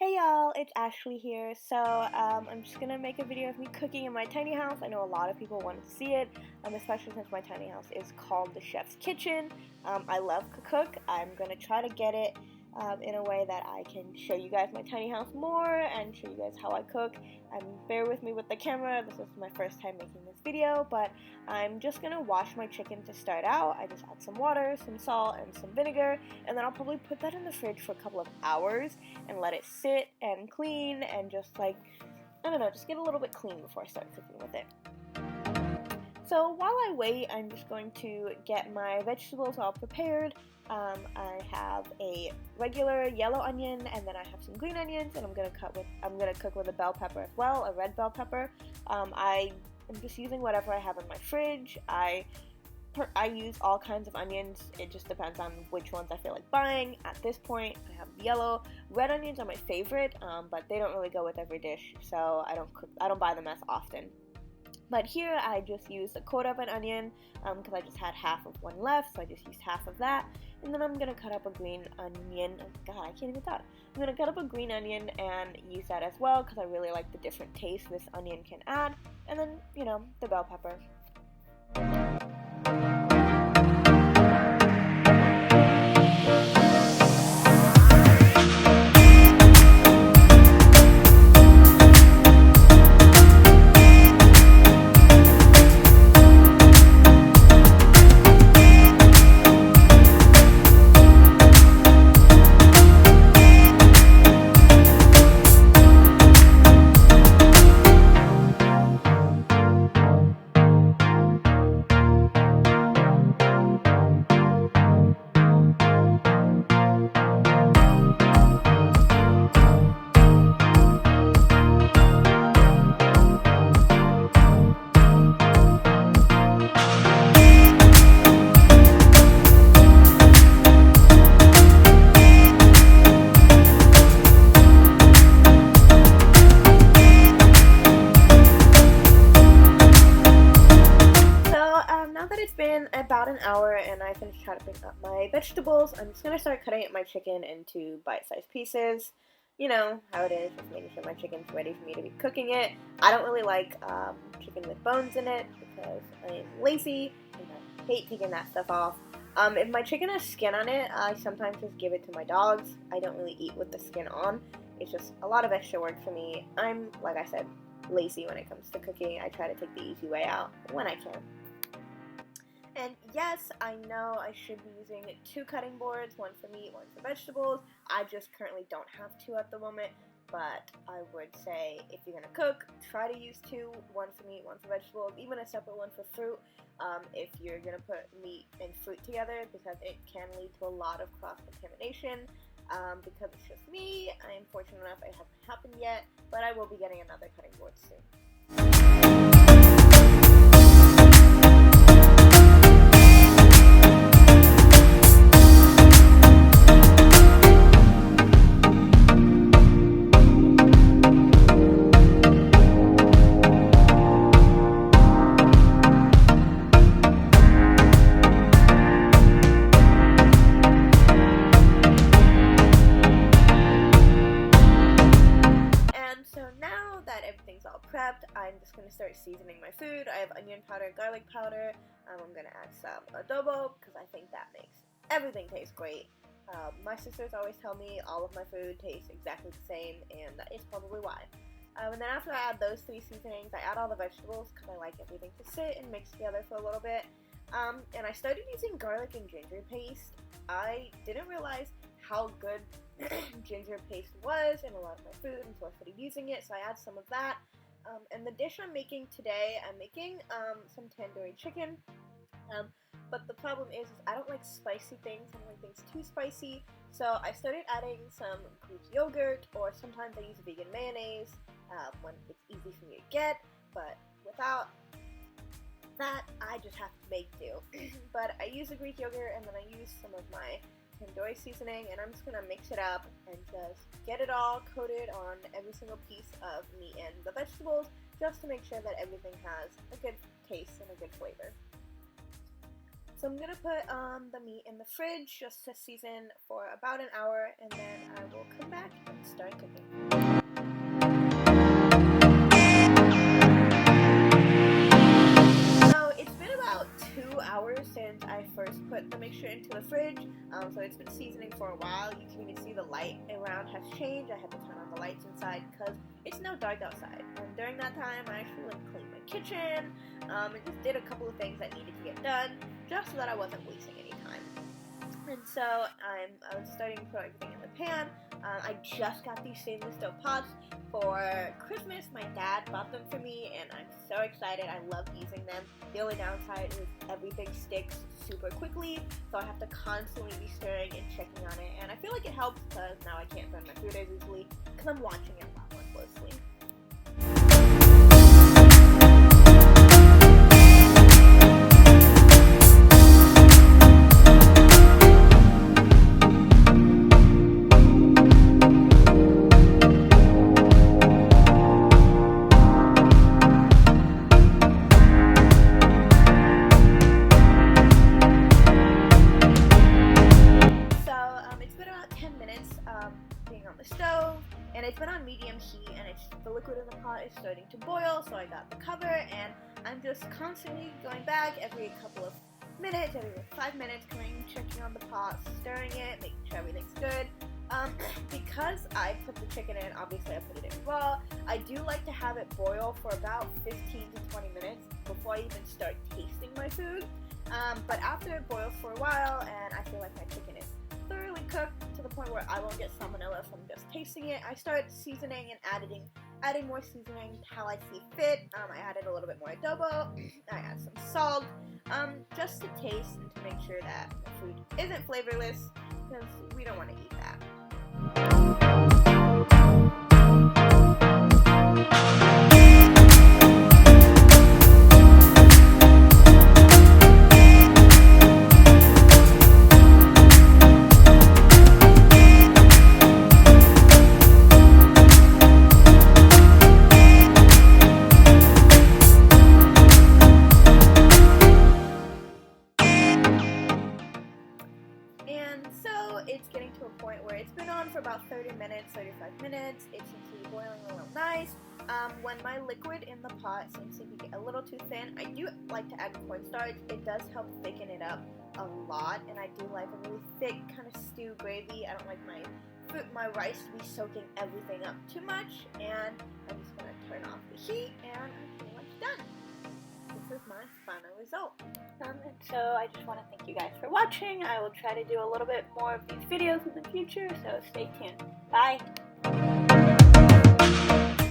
Hey y'all, it's Ashley here. I'm just gonna make a video of me cooking in my tiny house. I know a lot of people want to see it, especially since my tiny house is called the Chef's Kitchen. I love to cook. I'm gonna try to get it in a way that I can show you guys my tiny house more and show you guys how I cook. Bear with me with the camera. This is my first time making this video, but I'm just gonna wash my chicken to start out. I just add some water, some salt, and some vinegar, and then I'll probably put that in the fridge for a couple of hours and let it sit and clean and just I don't know, just get a little bit clean before I start cooking with it. So while I wait, I'm just going to get my vegetables all prepared. I have a regular yellow onion, and then I have some green onions, and I'm gonna cook with a bell pepper as well, a red bell pepper. I am just using whatever I have in my fridge. I use all kinds of onions. It just depends on which ones I feel like buying. At this point, I have yellow. Red onions are my favorite, but they don't really go with every dish, so I don't buy them as often. But here I just used a quarter of an onion because I just had half of one left, so I just used half of that. And then I'm going to cut up a green onion. Oh God, I can't even talk. I'm going to cut up a green onion and use that as well because I really like the different taste this onion can add. And then, the bell pepper. Now that it's been about an hour and I finished chopping up my vegetables, I'm just going to start cutting up my chicken into bite-sized pieces. You know how it is, just making sure my chicken's ready for me to be cooking it. I don't really like chicken with bones in it because I am lazy and I hate taking that stuff off. If my chicken has skin on it, I sometimes just give it to my dogs. I don't really eat with the skin on. It's just a lot of extra work for me. I'm, like I said, lazy when it comes to cooking. I try to take the easy way out when I can. And yes, I know I should be using 2 cutting boards, one for meat, one for vegetables. I just currently don't have 2 at the moment, but I would say if you're going to cook, try to use 2, one for meat, one for vegetables, even a separate one for fruit if you're going to put meat and fruit together, because it can lead to a lot of cross-contamination. Because it's just me, I am fortunate enough it hasn't happened yet, but I will be getting another cutting board soon. Everything's all prepped, I'm just going to start seasoning my food. I have onion powder, garlic powder. I'm going to add some adobo because I think that makes everything taste great. My sisters always tell me all of my food tastes exactly the same, and that is probably why. And then after I add those 3 seasonings, I add all the vegetables because I like everything to sit and mix together for a little bit. And I started using garlic and ginger paste. I didn't realize how good ginger paste was in a lot of my food, and so I started using it, so I add some of that. And the dish I'm making today, I'm making some tandoori chicken, but the problem is I don't like spicy things. I don't like things too spicy, so I started adding some Greek yogurt, or sometimes I use vegan mayonnaise when it's easy for me to get, but without that, I just have to make do. But I use the Greek yogurt, and then I use some of my tandoori seasoning, and I'm just going to mix it up and just get it all coated on every single piece of meat and the vegetables, just to make sure that everything has a good taste and a good flavor. So I'm going to put the meat in the fridge just to season for about an hour, and then I will come back and start cooking. So it's been about 2 hours since I first put the mixture into the fridge, so it's been seasoning for a while. You can even see the light around has changed. I had to turn on the lights inside because it's now dark outside, and during that time I actually cleaned my kitchen and just did a couple of things that needed to get done just so that I wasn't wasting any time. And so I was starting to put everything in the pan. I just got these stainless steel pots for Christmas. My dad bought them for me, and I'm so excited. I love using them. The only downside is everything sticks super quickly, so I have to constantly be stirring and checking on it. And I feel like it helps because now I can't burn my food as easily because I'm watching it a lot more closely. Being on the stove, and it's been on medium heat, and the liquid in the pot is starting to boil, so I got the cover, and I'm just constantly going back every couple of minutes, every 5 minutes, checking on the pot, stirring it, making sure everything's good. Because I put the chicken in, obviously I put it in raw, I do like to have it boil for about 15 to 20 minutes before I even start tasting my food. But after it boils for a while, and I feel like my chicken is thoroughly cooked to the point where I won't get salmonella from just tasting it, I start seasoning and adding more seasoning how I see fit. I added a little bit more adobo, I add some salt, just to taste and to make sure that the food isn't flavorless, because we don't want to eat that. And so it's getting to a point where it's been on for about 30 minutes, 35 minutes. It seems to be boiling a little nice. When my liquid in the pot seems to be a little too thin, I do like to add cornstarch. It does help thicken it up a lot, and I do like a really thick kind of stew gravy. I don't like my rice to be soaking everything up too much, and I'm just going to turn off the heat, and I'm pretty much done. This is my final result. And so I just want to thank you guys for watching. I will try to do a little bit more of these videos in the future, so stay tuned. Bye!